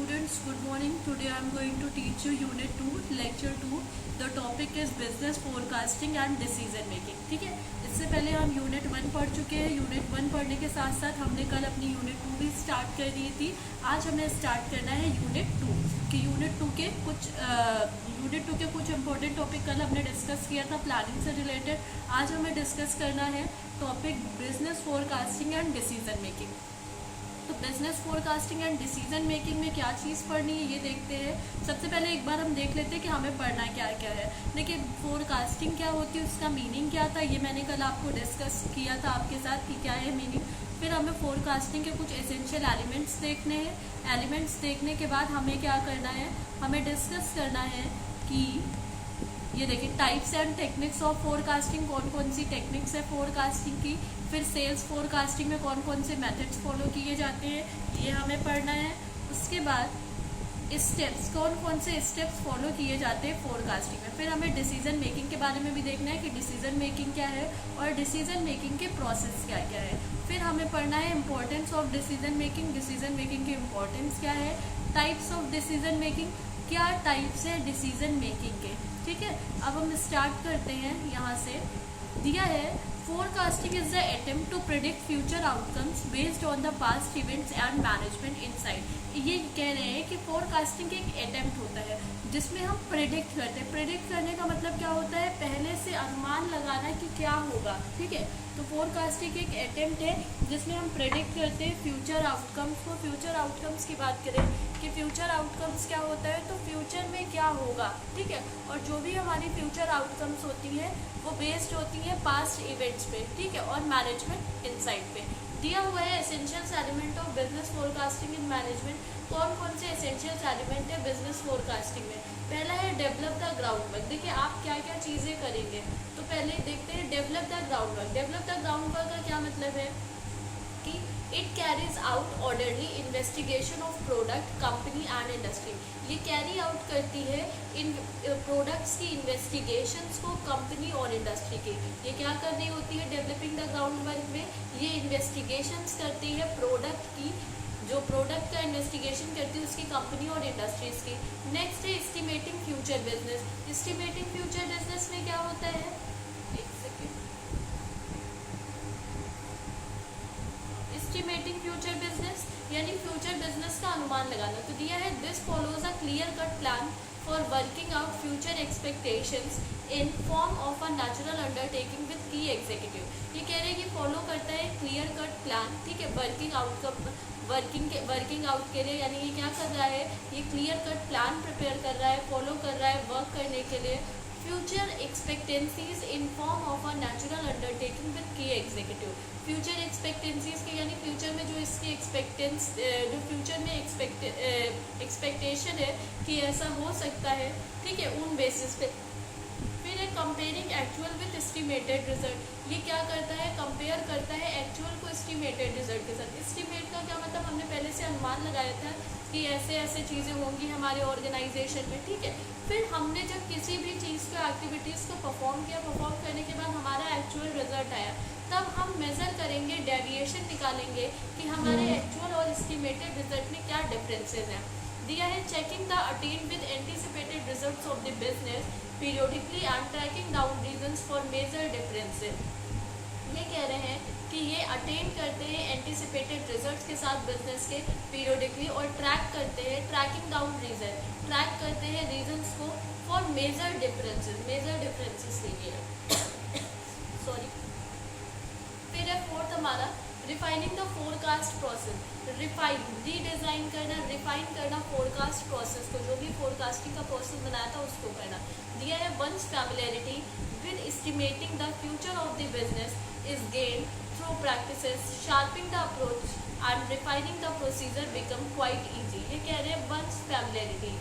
students, good morning. Today I am going to teach you Unit 2, Lecture 2. The topic is Business Forecasting and Decision Making. ठीक है, इससे पहले हम Unit 1 पढ़ चुके हैं. Unit 1 पढ़ने के साथ साथ हमने कल अपनी Unit 2 भी स्टार्ट कर दी थी. आज हमें स्टार्ट करना है Unit 2 कि Unit 2 के कुछ इंपॉर्टेंट टॉपिक कल हमने डिस्कस किया था प्लानिंग से रिलेटेड. आज हमें डिस्कस करना है topic business forecasting and decision making. तो business forecasting and decision making में क्या चीज़ पढ़नी है ये देखते हैं. सबसे पहले एक बार हम देख लेते हैं कि हमें पढ़ना क्या क्या है. देखिए, फोरकास्टिंग क्या होती है, उसका मीनिंग क्या था, ये मैंने कल आपको डिस्कस किया था आपके साथ कि क्या है मीनिंग. फिर हमें फोरकास्टिंग के कुछ एसेंशियल एलिमेंट्स देखने हैं. एलिमेंट्स देखने के बाद हमें क्या करना है, हमें डिस्कस करना है कि ये देखिए types and techniques of forecasting, कौन कौन सी टेक्निक्स है फोरकास्टिंग की. फिर सेल्स फोरकास्टिंग में कौन कौन से मेथड्स फॉलो किए जाते हैं, ये हमें पढ़ना है. उसके बाद स्टेप्स, कौन कौन से स्टेप्स फॉलो किए जाते हैं फोरकास्टिंग में. फिर हमें डिसीजन मेकिंग के बारे में भी देखना है कि डिसीजन मेकिंग क्या है और डिसीजन मेकिंग के प्रोसेस क्या क्या है. फिर हमें पढ़ना है importance of decision making, decision making की इंपॉर्टेंस क्या है. टाइप्स ऑफ डिसीजन मेकिंग, क्या टाइप्स है डिसीजन मेकिंग के. ठीक है, अब हम स्टार्ट करते हैं. यहाँ से दिया है forecasting is the attempt to predict future outcomes based on the past events and management insight. ये कह रहे हैं कि फोरकास्टिंग एक अटेम्प्ट होता है जिसमें हम प्रेडिक्ट करते हैं. प्रेडिक्ट करने का मतलब क्या होता है, पहले से अनुमान लगाना कि क्या होगा. ठीक है, तो फोरकास्टिंग एक अटेम्प्ट है जिसमें हम प्रेडिक्ट करते हैं फ्यूचर आउटकम्स को. फ्यूचर आउटकम्स की बात करें कि फ्यूचर आउटकम्स क्या होता है, तो फ्यूचर में क्या होगा. ठीक है, और जो भी हमारी फ्यूचर आउटकम्स होती है वो बेस्ड होती है पास्ट इवेंट्स पे. ठीक है, और मैनेजमेंट इनसाइट पे. दिया हुआ है essentials element of business forecasting in management. कौन कौन से एसेंशियल्स एलिमेंट है बिजनेस फोरकास्टिंग में. पहला है डेवलप द ग्राउंड वर्क. देखिए आप क्या क्या चीज़ें करेंगे, तो पहले देखते हैं develop the ground work. Develop the ground work का क्या मतलब है कि it carries out orderly investigation of product, company and industry. ये कैरी आउट करती है इन प्रोडक्ट्स की इन्वेस्टिगेशंस को, कंपनी और इंडस्ट्री की. ये क्या कर रही होती है डेवलपिंग द ग्राउंड वर्क में, ये इन्वेस्टिगेशंस करती है प्रोडक्ट की, जो प्रोडक्ट का इन्वेस्टिगेशन करती है उसकी कंपनी और इंडस्ट्रीज की. नेक्स्ट है estimating future business. Estimating future business में क्या होता है, एक सेकेंड, एस्टिमेटिंग फ्यूचर बिजनेस यानी फ्यूचर बिजनेस का अनुमान लगाना. तो दिया है this follows a clear cut plan for working out future expectations in form of a natural undertaking with key executive. ये कह रहे हैं कि फॉलो करता है क्लियर कट प्लान. ठीक है, वर्किंग आउट के लिए, यानी ये क्या कर रहा है, ये क्लियर कट प्लान प्रिपेयर कर रहा है, फॉलो कर रहा है वर्क करने के लिए. Future expectancies in form of a natural undertaking with key executive. Future expectancies के यानी फ्यूचर में जो इसकी जो फ्यूचर में एक्सपेक्टेशन है कि ऐसा हो सकता है. ठीक है, उन बेसिस पे. फिर है comparing actual with estimated result. ये क्या करता है, कंपेयर करता है एक्चुअल को एस्टिमेटेड रिजल्ट के साथ. एस्टिमेट का क्या मतलब, हमने पहले से अनुमान लगाया था कि ऐसे ऐसे चीज़ें होंगी हमारे ऑर्गेनाइजेशन में. ठीक है, फिर हमने जब किसी भी चीज़ को, एक्टिविटीज़ को परफॉर्म किया, परफॉर्म करने के बाद हमारा एक्चुअल रिजल्ट आया, तब हम मेज़र करेंगे, डेविएशन निकालेंगे कि हमारे एक्चुअल और एस्टिमेटेड रिजल्ट में क्या डिफरेंसेस हैं. दिया है checking the attain with anticipated results of the business periodically and tracking down reasons for major differences. ये कह रहे हैं कि ये अटेन करते हैं एंटिसिपेटेड रिजल्ट्स के साथ बिजनेस के पीरियडिकली, और ट्रैक करते हैं, ट्रैकिंग डाउन रीजन, ट्रैक करते हैं रीजंस को फॉर मेजर डिफरेंसेस के लिए. सॉरी. फिर है फोर्थ हमारा refining the forecast process. Redesign करना, रिफाइन करना फोरकास्ट प्रोसेस को, जो भी फोरकास्टिंग का प्रोसेस बनाया था उसको करना. दिया है once familiarity with estimating the future of the business is gained through practices, sharpening the approach and refining the procedure become quite easy. ये कह रहे हैं once familiarity.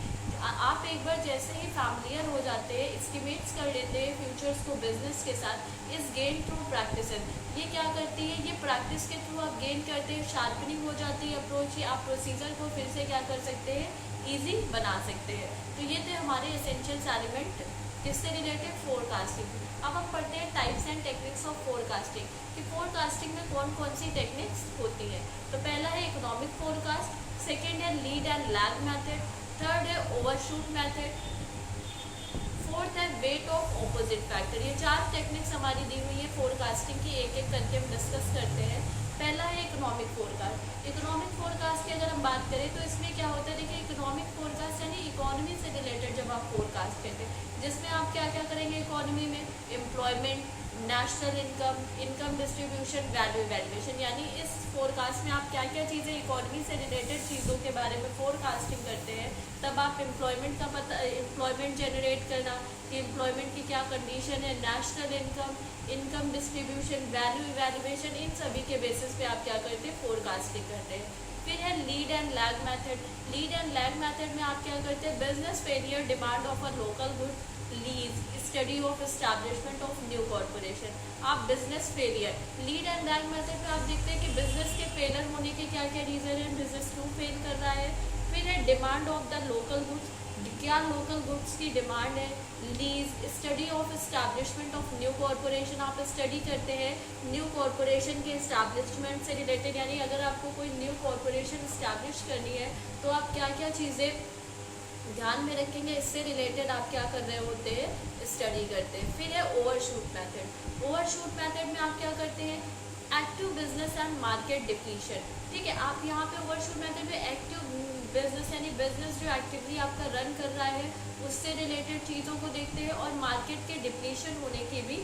आप एक बार जैसे ही फैमिलियर हो जाते हैं, एस्टिमेट्स कर लेते हैं फ्यूचर्स को बिजनेस के साथ, इज गेन थ्रू प्रैक्टिसेस. ये क्या करती है, ये प्रैक्टिस के थ्रू आप गेन करते हैं, शार्पनिंग हो जाती है अप्रोच, या आप प्रोसीजर को फिर से क्या कर सकते हैं, ईजी बना सकते हैं. तो ये थे हमारे एसेंशियल्स एलिमेंट किससे रिलेटेड, फोरकास्टिंग. अब हम पढ़ते हैं types and techniques of forecasting कि फोरकास्टिंग में कौन कौन सी टेक्निक्स होती है. तो पहला है इकोनॉमिक फोरकास्ट, सेकेंड है lead and lag method, third है ओवरशूट मेथड, फोर्थ है वेट ऑफ ऑपोजिट फैक्टर। ये 4 टेक्निक्स हमारी दी हुई है फोरकास्टिंग की, एक एक करके हम डिस्कस करते हैं। पहला है इकोनॉमिक फोरकास्ट। इकोनॉमिक फोरकास्ट की अगर हम बात करें तो इसमें क्या होता है, देखिए इकोनॉमिक फोरकास्ट यानी इकोनॉमी से रिलेटेड जब आप फोरकास्ट करते हैं, जिसमें आप क्या क्या करेंगे इकोनॉमी में, employment, national income, income distribution, value valuation, यानी इस फोरकास्ट में आप क्या क्या चीज़ें इकोनॉमी से रिलेटेड चीज़ों के बारे में फोरकास्टिंग करते हैं। तब आप एम्प्लॉयमेंट का पता, एम्प्लॉयमेंट जनरेट करना कि एम्प्लॉयमेंट की क्या कंडीशन है, national income, income distribution, value evaluation, इन सभी के बेसिस पे आप क्या करते हैं फोरकास्टिंग करते हैं। फिर है lead and lag method. Lead and lag method में आप क्या करते हैं, business failure, demand of a local good, lease, study of establishment of new corporation. आप business failure, lead and lag method में आप देखते हैं कि बिजनेस के फेलियर होने के क्या क्या रीजन है, बिजनेस क्यों फेल कर रहा है। फिर है demand of the local goods, क्या लोकल गुड्स की डिमांड है। Lease, study of establishment of new corporation, आप स्टडी करते हैं न्यू कॉर्पोरेशन के एस्टैब्लिशमेंट से रिलेटेड, यानी अगर आपको कोई न्यू कॉर्पोरेशन एस्टैब्लिश करनी है तो आप क्या क्या चीज़ें ध्यान में रखेंगे, इससे रिलेटेड आप क्या कर रहे होते हैं, स्टडी करते हैं। फिर है ओवरशूट मेथड। ओवरशूट मेथड में आप क्या करते हैं, active business and market depletion. ठीक है, आप यहाँ पे ओवरशूट मेथड में एक्टिव बिजनेस यानी बिजनेस जो एक्टिवली आपका रन कर रहा है उससे रिलेटेड चीज़ों को देखते हैं और मार्केट के डिप्लीशन होने की भी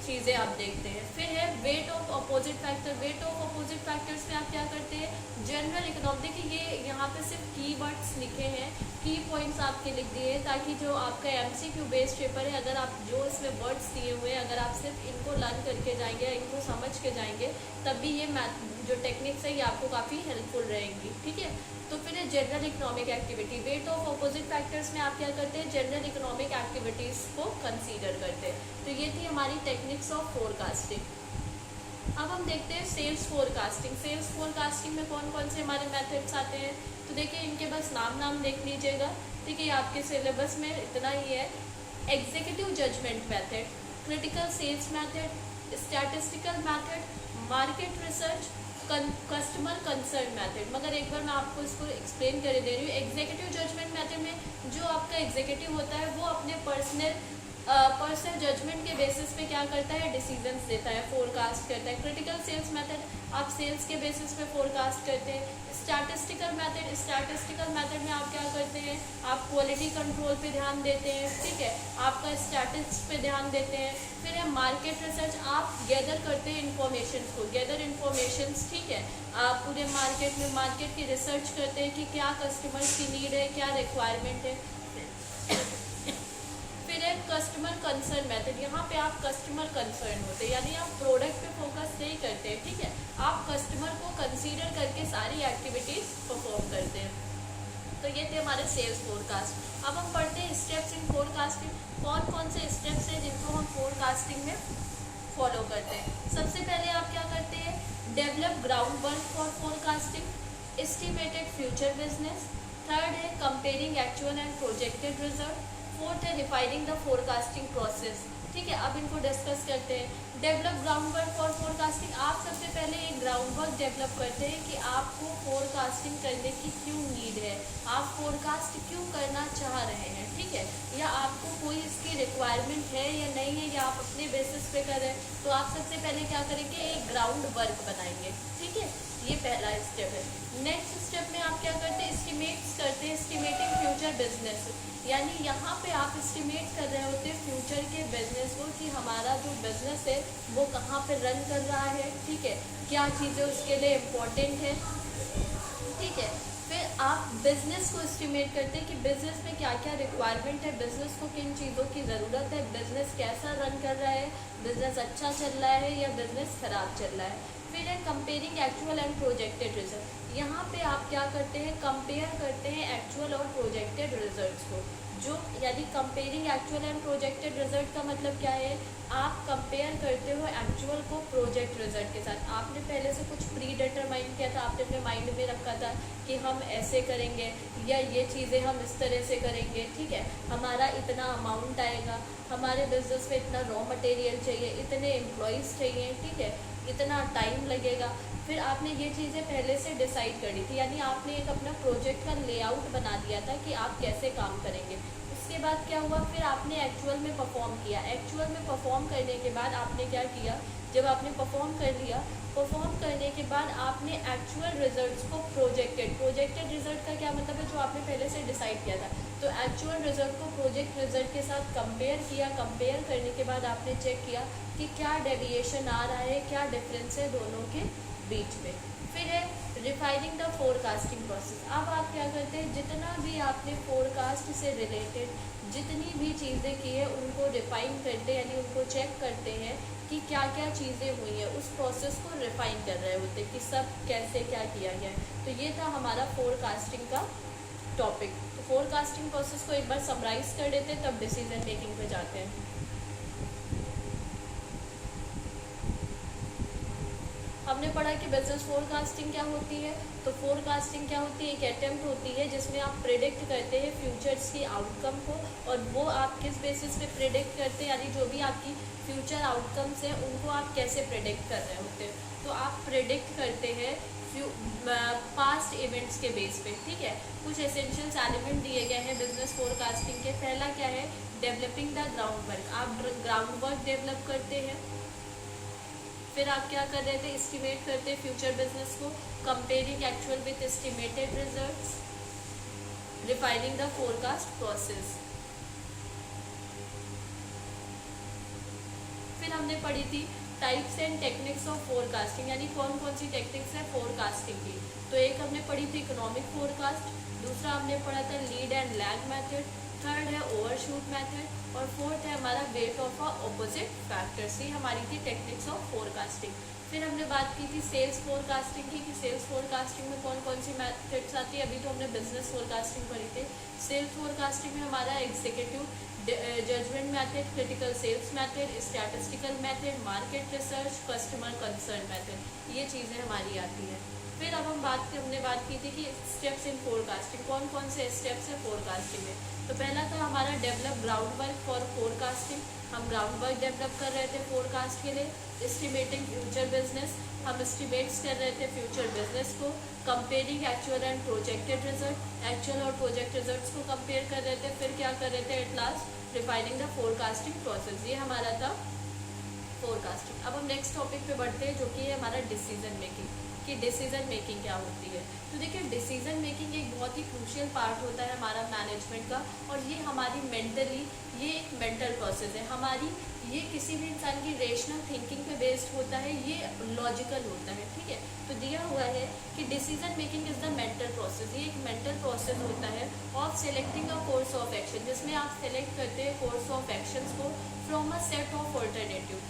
चीज़ें आप देखते हैं। फिर है weight of opposite factor. Weight of opposite factors में आप क्या करते हैं, जनरल इकोनॉमिक, देखिए ये यहाँ पे सिर्फ की वर्ड्स लिखे हैं, की पॉइंट्स आपके लिख दिए हैं, ताकि जो आपका MCQ बेस्ड पेपर है, अगर आप जो इसमें वर्ड्स दिए हुए हैं अगर आप सिर्फ इनको लर्न करके जाएंगे, इनको समझ के जाएंगे, तब भी ये मैथ जो टेक्निक्स है ये आपको काफ़ी हेल्पफुल रहेंगी। ठीक है, तो फिर है general economic activity. Weight of opposite factors में आप क्या करते हैं, जनरल इकोनॉमिक एक्टिविटीज़ को कंसीडर करते हैं। तो ये थी हमारी टेक्निक्स ऑफ फोरकास्टिंग। अब हम देखते हैं सेल्स फोरकास्टिंग। सेल्स फोरकास्टिंग में कौन कौन से हमारे मेथड्स आते हैं, तो देखिए इनके बस नाम देख लीजिएगा। ठीक है, आपके सिलेबस में इतना ही है। Executive judgement method, critical sales method, statistical method, market research, customer concern method. मगर एक बार मैं आपको इसको एक्सप्लेन कर दे रही हूँ। एग्जीक्यूटिव जजमेंट मेथड में जो आपका एग्जीक्यूटिव होता है वो अपने पर्सनल जजमेंट के बेसिस पे क्या करता है, डिसीजंस देता है, फोरकास्ट करता है। क्रिटिकल सेल्स मेथड, आप सेल्स के बेसिस पे फोरकास्ट करते हैं। स्टैटिस्टिकल मेथड में आप क्या करते हैं, आप क्वालिटी कंट्रोल पे ध्यान देते हैं। ठीक है, आपका स्टैटिस्टिक्स पे ध्यान देते हैं। फिर है मार्केट रिसर्च, आप गैदर करते हैं इन्फॉर्मेशन को, गैदर इन्फॉर्मेशन। ठीक है, आप पूरे मार्केट में मार्केट की रिसर्च करते हैं कि क्या कस्टमर्स की नीड है, क्या रिक्वायरमेंट है। फिर है कस्टमर कंसर्न मेथड, यहाँ पे आप कस्टमर कंसर्न होते हैं, यानी आप प्रोडक्ट पे फोकस नहीं करते हैं। ठीक है, आप कस्टमर को कंसीडर करके सारी एक्टिविटीज परफॉर्म करते हैं। तो ये थे हमारे सेल्स फोरकास्ट। अब हम पढ़ते हैं स्टेप्स इन फोरकास्टिंग। कौन कौन से स्टेप्स हैं जिनको हम फोरकास्टिंग में फॉलो करते हैं। सबसे पहले आप क्या करते हैं, develop ground work for forecasting, estimated future business. Third है comparing actual and projected result. Fourth है रिफाइनिंग द फोरकास्टिंग प्रोसेस। ठीक है, अब इनको डिस्कस करते हैं। Develop ground work for forecasting, आप सबसे पहले एक ग्राउंड वर्क डेवलप करते हैं कि आपको फोरकास्टिंग करने की क्यों नीड है, आप फोरकास्ट क्यों करना चाह रहे हैं। ठीक है, या आपको कोई इसकी रिक्वायरमेंट है या नहीं है, या आप अपने बेसिस पे कर रहे हैं, तो आप सबसे पहले क्या करेंगे, एक ग्राउंड वर्क बनाएंगे। ठीक है, ये पहला स्टेप है। नेक्स्ट स्टेप में आप क्या करते हैं, एस्टिमेट्स करते हैं, एस्टिमेटिंग फ्यूचर बिजनेस, यानी यहाँ पे आप एस्टिमेट कर रहे होते हैं फ्यूचर के बिजनेस को कि हमारा जो बिजनेस है वो कहाँ पे रन कर रहा है। ठीक है, क्या चीज़ें उसके लिए इम्पोर्टेंट है। ठीक है, फिर आप बिजनेस को एस्टिमेट करते हैं कि बिजनेस में क्या क्या रिक्वायरमेंट है, बिजनेस को किन चीज़ों की ज़रूरत है, बिजनेस कैसा रन कर रहा है, बिजनेस अच्छा चल रहा है या बिजनेस खराब चल रहा है। फिर है comparing actual and projected result, यहाँ पे आप क्या करते हैं, कंपेयर करते हैं एक्चुअल और प्रोजेक्टेड रिजल्ट्स को। जो यानी comparing actual and projected result का मतलब क्या है, आप कंपेयर करते हो एक्चुअल को प्रोजेक्ट रिजल्ट के साथ। आपने पहले से कुछ प्री डिटरमाइन किया था, आपने अपने माइंड में रखा था कि हम ऐसे करेंगे या ये चीज़ें हम इस तरह से करेंगे। ठीक है, हमारा इतना अमाउंट आएगा, हमारे बिजनेस में इतना रॉ मटेरियल चाहिए, इतने एम्प्लॉयज़ चाहिए। ठीक है, इतना टाइम लगेगा। फिर आपने ये चीज़ें पहले से डिसाइड करी थी, यानी आपने एक अपना प्रोजेक्ट का लेआउट बना दिया था कि आप कैसे काम करेंगे। उसके बाद क्या हुआ, फिर आपने एक्चुअल में परफॉर्म किया। एक्चुअल में परफॉर्म करने के बाद आपने क्या किया, जब आपने परफॉर्म कर लिया, परफॉर्म करने के बाद आपने एक्चुअल रिजल्ट्स को प्रोजेक्टेड रिजल्ट का क्या मतलब है, जो आपने पहले से डिसाइड किया था, तो एक्चुअल रिजल्ट को प्रोजेक्ट रिजल्ट के साथ कंपेयर किया। कंपेयर करने के बाद आपने चेक किया कि क्या डेविएशन आ रहा है, क्या डिफरेंस है दोनों के बीच में। फिर है रिफाइनिंग द फोरकास्टिंग प्रोसेस। अब आप क्या करते हैं, जितना भी आपने फोरकास्ट से रिलेटेड जितनी भी चीज़ें की है उनको रिफाइन करते हैं, यानी उनको चेक करते हैं कि क्या क्या चीज़ें हुई हैं, उस प्रोसेस को रिफाइन कर रहे होते कि सब कैसे क्या किया गया है। तो ये था हमारा फोरकास्टिंग का टॉपिक। तो फोरकास्टिंग प्रोसेस को एक बार समराइज कर देते हैं, तब डिसीजन मेकिंग पे जाते हैं। हमने पढ़ा कि बिजनेस फोरकास्टिंग क्या होती है। तो फोरकास्टिंग क्या होती है, एक अटेम्प्ट होती है जिसमें आप प्रेडिक्ट करते हैं फ्यूचर्स की आउटकम को, और वो आप किस बेसिस पे प्रेडिक्ट करते हैं, यानी जो भी आपकी फ्यूचर आउटकम्स हैं उनको आप कैसे प्रेडिक्ट कर रहे होते हैं। तो आप प्रेडिक्ट करते हैं पास्ट इवेंट्स के बेस पे, ठीक है। कुछ एसेंशियल्स एलिमेंट दिए गए हैं बिजनेस फोरकास्टिंग के। पहला क्या है, डेवलपिंग द ग्राउंड वर्क। आप ग्राउंड वर्क डेवलप करते हैं। फिर आप क्या कर रहे थे, एस्टिमेट करते हैं फ्यूचर बिजनेस को, comparing actual with estimated results, refining the forecast process. फिर हमने पढ़ी थी types and techniques of forecasting, यानी कौन कौन सी टेक्निक्स है फोरकास्टिंग की। तो एक हमने पढ़ी थी इकोनॉमिक फोरकास्ट, दूसरा हमने पढ़ा था lead and lag method, third है ओवरशूट मेथड, और फोर्थ है हमारा weight of a opposite factors. ये हमारी थी टेक्निक्स ऑफ फोरकास्टिंग। फिर हमने बात की थी सेल्स फोरकास्टिंग की, कि सेल्स फोरकास्टिंग में कौन कौन सी मेथड्स आती है। अभी तो हमने बिजनेस फोरकास्टिंग पढ़ी थी। सेल्स फोरकास्टिंग में हमारा executive judgement method, critical sales method, statistical method, market research, customer concern method, ये चीज़ें हमारी आती हैं। फिर अब हमने बात की थी कि स्टेप्स इन फोरकास्टिंग, कौन कौन से स्टेप्स हैं फोरकास्टिंग में। तो पहला था हमारा develop ground work for forecasting. हम ग्राउंड वर्क डेवलप कर रहे थे फोरकास्ट के लिए। एस्टिमेटिंग फ्यूचर बिजनेस, हम एस्टिमेट्स कर रहे थे फ्यूचर बिजनेस को। Comparing actual and projected result, actual और प्रोजेक्ट रिजल्ट्स को कंपेयर कर रहे थे। फिर क्या कर रहे थे, at last refining the forecasting process. ये हमारा था फोरकास्टिंग। अब हम नेक्स्ट टॉपिक पे बढ़ते हैं, जो कि है हमारा डिसीजन मेकिंग, कि डिसीजन मेकिंग क्या होती है। तो देखिए, डिसीजन मेकिंग एक बहुत ही क्रूशियल पार्ट होता है हमारा मैनेजमेंट का, और ये हमारी मेंटली, ये एक मेंटल प्रोसेस है हमारी। ये किसी भी इंसान की रेशनल थिंकिंग पे बेस्ड होता है, ये लॉजिकल होता है, ठीक है। तो दिया हुआ है कि decision making is the mental process. ये एक मेंटल प्रोसेस होता है of selecting a course of action, जिसमें आप सेलेक्ट करते हैं कोर्स ऑफ एक्शंस को from a set of alternative.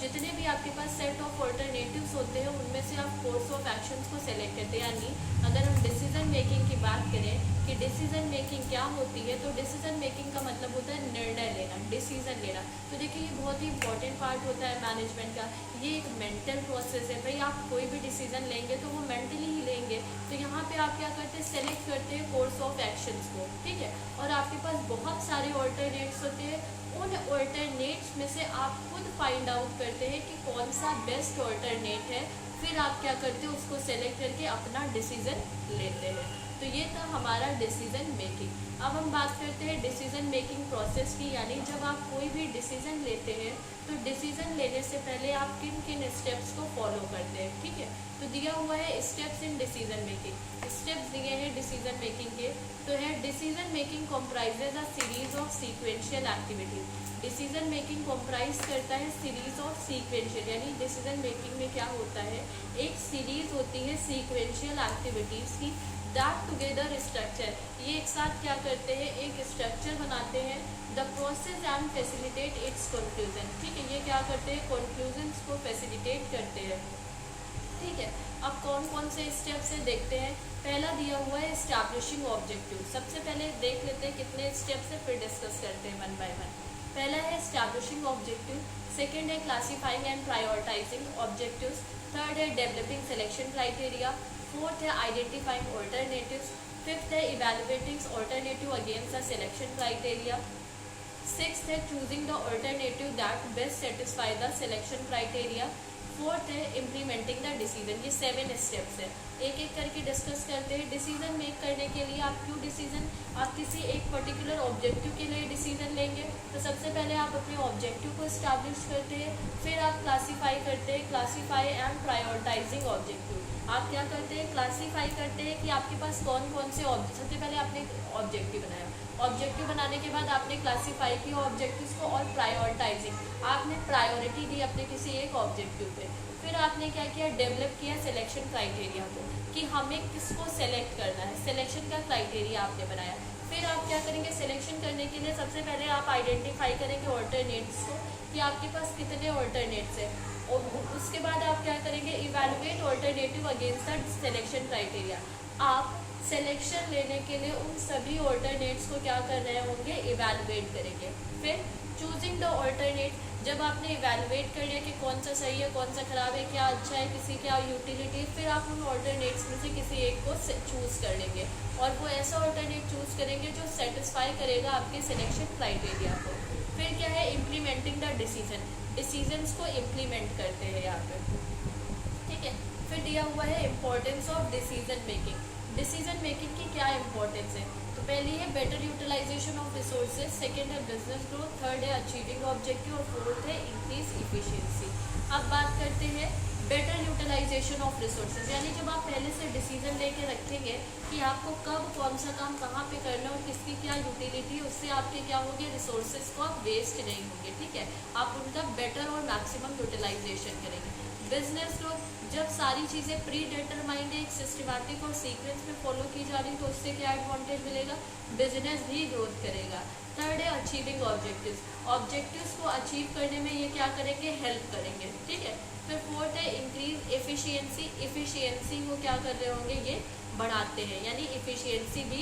जितने भी आपके पास सेट ऑफ ऑल्टरनेटिव्स होते हैं उनमें से आप कोर्स ऑफ एक्शंस को सेलेक्ट करते हैं। यानी अगर हम डिसीजन मेकिंग की बात करें कि डिसीजन मेकिंग क्या होती है, तो डिसीजन मेकिंग का मतलब होता है निर्णय लेना, डिसीजन लेना। तो देखिए, ये बहुत ही इंपॉर्टेंट पार्ट होता है मैनेजमेंट का। ये एक मेंटल प्रोसेस है भाई, आप कोई भी डिसीजन लेंगे तो वो मेंटली ही लेंगे। तो यहाँ पे आप क्या करते हैं, सेलेक्ट करते हैं कोर्स ऑफ एक्शंस को, ठीक है। और आपके पास बहुत सारे ऑल्टरनेट्स होते हैं, उन ऑल्टरनेट्स में से आप खुद फाइंड आउट करते हैं कि कौन सा बेस्ट ऑल्टरनेट है। फिर आप क्या करते हैं, उसको सेलेक्ट करके अपना डिसीजन लेते हैं। तो ये था हमारा डिसीजन मेकिंग। अब हम बात करते हैं डिसीजन मेकिंग प्रोसेस की, यानी जब आप कोई भी डिसीजन लेते हैं तो डिसीजन लेने से पहले आप किन किन स्टेप्स को फॉलो करते हैं, ठीक है। तो दिया हुआ है steps in decision making. Steps दिए हैं डिसीजन मेकिंग के, तो है decision making comprises a series of sequential activities. Decision making comprise करता है सीरीज ऑफ सीक्वेंशियल, यानी डिसीजन मेकिंग में क्या होता है, एक सीरीज होती है सीक्वेंशियल एक्टिविटीज़ की, दैट टुगेदर स्ट्रक्चर, ये एक साथ क्या करते हैं, एक स्ट्रक्चर बनाते हैं। The process and facilitate it's conclusion, ठीक है। ये क्या करते हैं, कंक्लूजन्स को फैसिलिटेट करते हैं, ठीक है। अब कौन कौन से स्टेप्स हैं देखते हैं। पहला दिया हुआ है एस्टैब्लिशिंग ऑब्जेक्टिव। सबसे पहले देख लेते हैं कितने स्टेप्स है, फिर डिस्कस करते हैं वन बाय वन। पहला है एस्टैब्लिशिंग ऑब्जेक्टिव, सेकंड है classifying and prioritizing objectives, third है डेवलपिंग सिलेक्शन क्राइटेरिया, फोर्थ है आइडेंटिफाइंग ऑल्टरनेटिव्स, फिफ्थ है evaluating alternative against the selection criteria, sixth है choosing the alternative that best satisfy the selection criteria, fourth है implementing the decision. ये 7 steps है, एक एक करके डिस्कस करते हैं। डिसीजन मेक करने के लिए आप क्यों डिसीजन, आप किसी एक पर्टिकुलर ऑब्जेक्टिव के लिए डिसीजन लेंगे तो सबसे पहले आप अपने ऑब्जेक्टिव को इस्टेब्लिश करते हैं, फिर आप क्लासीफाई करते हैं, क्लासीफाई एंड प्रायोरिटाइजिंग ऑब्जेक्टिव। आप क्या करते हैं, क्लासीफाई करते हैं कि आपके पास कौन कौन से सबसे पहले आपने ऑब्जेक्टिव बनाया, ऑब्जेक्टिव बनाने के बाद आपने क्लासीफाई किया ऑब्जेक्टिव्स को, और प्रायोरिटाइजिंग आपने प्रायोरिटी दी अपने किसी एक ऑब्जेक्टिव पे। फिर आपने क्या किया, डेवलप किया सिलेक्शन क्राइटेरिया को कि हमें किसको सेलेक्ट करना है, सिलेक्शन का क्राइटेरिया आपने बनाया। फिर आप क्या करेंगे, सिलेक्शन करने के लिए सबसे पहले आप आइडेंटिफाई करेंगे ऑल्टरनेट्स को कि आपके पास कितने ऑल्टरनेट्स है, और उसके बाद आप क्या करेंगे, evaluate alternative against the selection criteria. आप सिलेक्शन लेने के लिए उन सभी ऑल्टरनेट्स को क्या कर रहे होंगे, इवैल्यूएट करेंगे। फिर चूजिंग द ऑल्टरनेट, जब आपने इवैल्यूएट कर लिया कि कौन सा सही है कौन सा खराब है, क्या अच्छा है, किसी क्या यूटिलिटी, फिर आप उन ऑल्टरनेट्स में से किसी एक को चूज़ कर लेंगे, और वो ऐसा ऑल्टरनेट चूज़ करेंगे जो सेटिस्फाई करेगा आपके सिलेक्शन क्राइटेरिया को। फिर क्या है, इम्प्लीमेंटिंग द डिसीजन, डिसीजंस को इम्प्लीमेंट करते हैं यहाँ पे, ठीक है। फिर दिया हुआ है importance of decision making, decision making की क्या इंपॉर्टेंस है। तो पहली है better utilisation of resources, second है बिजनेस ग्रोथ, थर्ड है अचीविंग ऑब्जेक्टिव, और फोर्थ है इंक्रीज इफिशिएंसी। अब बात करते हैं बेटर यूटिलाइजेशन ऑफ रिसोर्सेज, यानी जब आप पहले से डिसीजन लेके रखेंगे कि आपको कब कौन सा काम कहाँ पे करना है और किसकी क्या यूटिलिटी, उससे आपके क्या होंगे, रिसोर्सेज को आप वेस्ट नहीं होंगे, ठीक है। आप उनका बेटर और मैक्सिमम यूटिलाइजेशन करेंगे। बिजनेस ग्रोथ, जब सारी चीज़ें प्री डिटरमाइंड एक सिस्टमैटिक और सीक्वेंस में फॉलो की जा रही तो उससे क्या एडवांटेज मिलेगा, बिजनेस भी ग्रोथ करेगा। थर्ड है अचीविंग ऑब्जेक्टिव्स, ऑब्जेक्टिव्स को अचीव करने में ये क्या करेंगे, हेल्प करेंगे, ठीक है। फिर फोर्थ है इंक्रीज एफिशिएंसी, एफिशिएंसी को क्या कर रहे होंगे, ये बढ़ाते हैं, यानी एफिशिएंसी भी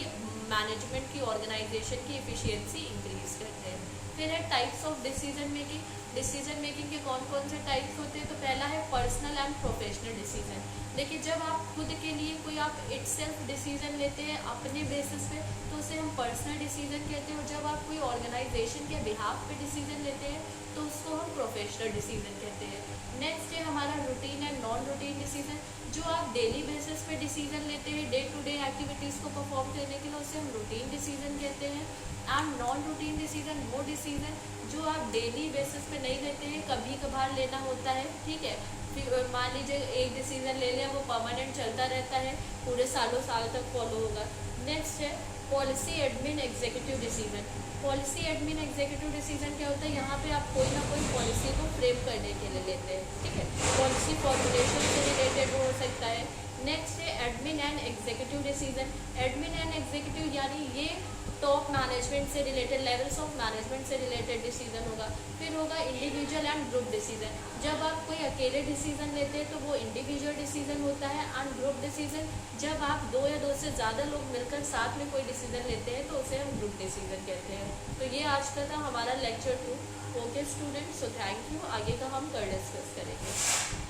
मैनेजमेंट की, ऑर्गेनाइजेशन की एफिशिएंसी इंक्रीज करते हैं। फिर है types of decision making, decision making के कौन कौन से टाइप्स होते हैं। तो पहला है पर्सनल एंड प्रोफेशनल डिसीजन। देखिए जब आप खुद के लिए कोई आप इटसेल्फ डिसीजन लेते हैं अपने बेसिस पे तो उसे हम पर्सनल डिसीजन कहते हैं, और जब आप कोई ऑर्गेनाइजेशन के बिहाफ पे डिसीजन लेते हैं तो उसको हम प्रोफेशनल डिसीजन कहते हैं। नेक्स्ट है हमारा routine and non routine decision, जो आप डेली बेसिस पे डिसीजन लेते हैं डे टू डे एक्टिविटीज़ को परफॉर्म करने के लिए, उसे हम रूटीन डिसीजन कहते हैं। एंड नॉन रूटीन डिसीजन वो डिसीजन जो आप डेली बेसिस पे नहीं लेते हैं, कभी कभार लेना होता है, ठीक है। फिर मान लीजिए एक डिसीजन ले लिया, वो परमानेंट चलता रहता है, पूरे सालों साल तक फॉलो होगा। नेक्स्ट है policy admin executive decision. Policy admin executive decision क्या होता है, यहाँ पे आप कोई ना कोई पॉलिसी को फ्रेम करने के लिए लेते हैं, ठीक है। पॉलिसी फॉर्मुलेशन से रिलेटेड हो सकता है। नेक्स्ट है admin and executive decision. Admin and executive यानी ये टॉप मैनेजमेंट से रिलेटेड, लेवल्स ऑफ मैनेजमेंट से रिलेटेड डिसीजन होगा। फिर होगा इंडिविजुअल एंड ग्रुप डिसीजन। जब आप कोई अकेले डिसीजन लेते हैं तो वो इंडिविजुअल डिसीजन होता है। एंड ग्रुप डिसीजन जब आप दो या दो से ज़्यादा लोग मिलकर साथ में कोई डिसीजन लेते हैं तो उसे हम ग्रुप डिसीजन कहते हैं। तो ये आज का था हमारा lecture 2। Okay student, so thank you. आगे का हम कल डिस्कस करेंगे।